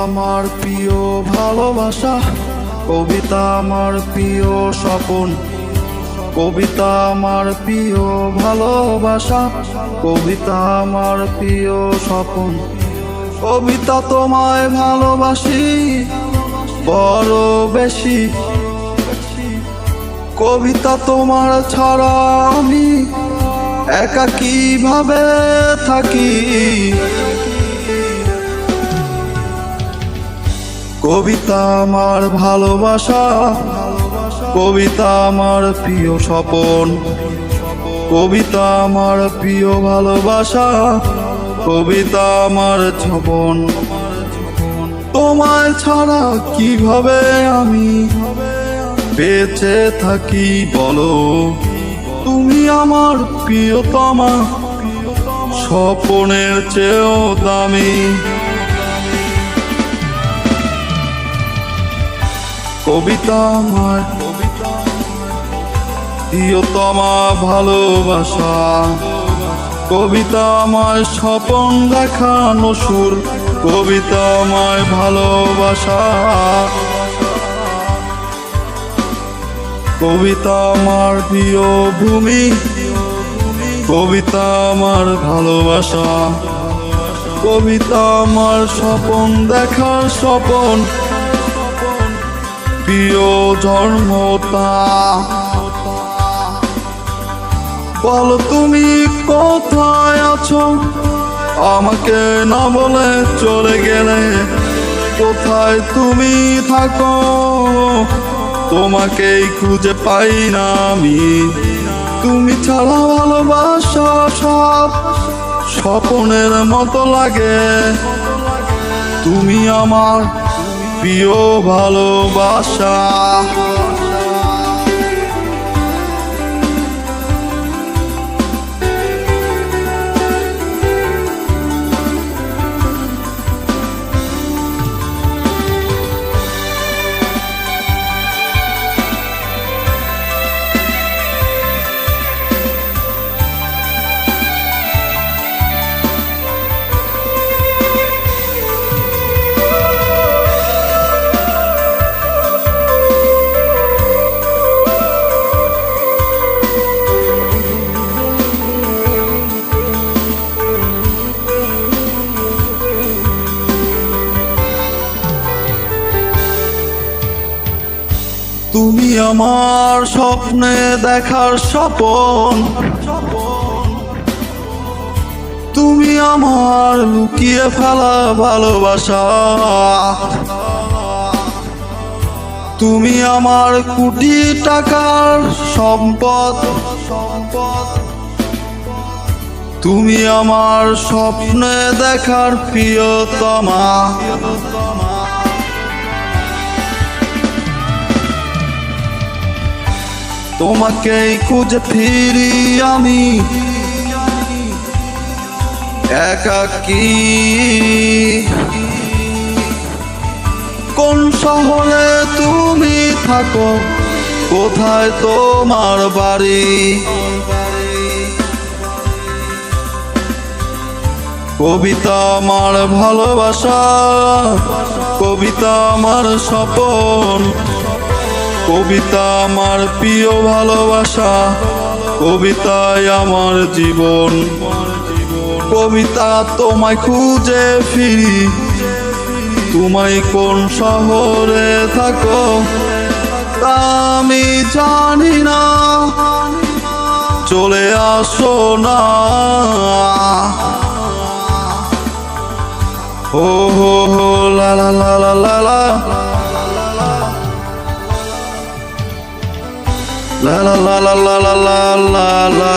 আমার প্রিয় ভালোবাসা, কবিতা আমার প্রিয় স্বপন, কবিতা আমার প্রিয় ভালোবাসা, কবিতা আমার প্রিয় স্বপন। কবিতা তোমায় ভালোবাসি বড় বেশি, কবিতা তোমার ছাড়া আমি একা কিভাবে থাকি। কবিতা আমার ভালোবাসা, কবিতা আমার প্রিয় স্বপন, কবিতা আমার প্রিয় ভালোবাসা, কবিতা আমার স্বপন। তোমায় ছাড়া কিভাবে আমি বেঁচে থাকি বলো, তুমি আমার প্রিয়তমা, স্বপনের চেয়েও দামি। কবিতা আমার প্রিয়তমা ভালোবাসা, কবিতা আমার স্বপন দেখানো সুর, কবিতা আমার ভালোবাসা, কবিতা আমার প্রিয় ভূমি, কবিতা আমার ভালোবাসা, কবিতা আমার স্বপন দেখার স্বপন, প্রিয় জন্মতা। বলো তুমি কোথায় আছো, আমাকে না বলে চলে গেলে, কোথায় তুমি থাকো তোমাকেই খুঁজে পাই না আমি। তুমি ছাড়া ভালোবাসা সব স্বপনের মতো লাগে, তুমি আমার প্রিয় ভালোবাসা। তুমি আমার স্বপ্নে দেখার স্বপন, তুমি আমার লুকিয়ে ফেলা ভালোবাসা, তুমি আমার কোটি টাকার সম্পদ, তুমি আমার স্বপ্নে দেখার প্রিয়তমা। তোমাকেই খুঁজে ফিরি আমি একাকী, কোন শহরে তুমি থাকো, কোথায় তোমার বাড়ি। কবিতা আমার ভালোবাসা, কবিতা আমার স্বপন, কবিতা আমার প্রিয় ভালোবাসা, কবিতায় আমার জীবন। কবিতা তোমায় খুঁজে ফিরি, তোমায় কোন শহরে থাকো তা আমি জানি না, চলে আসো না। ও হো হো লা লা লা লা লা লা la la la la la la la la la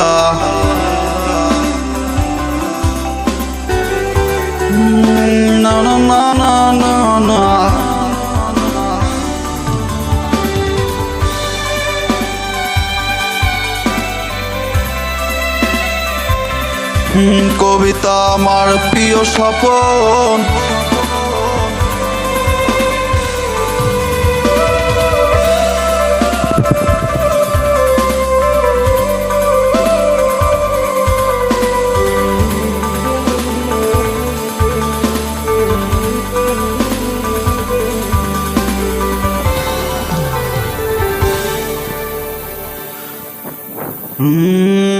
na na na na na na কবিতা আমার প্রিয় স্বপন, হুম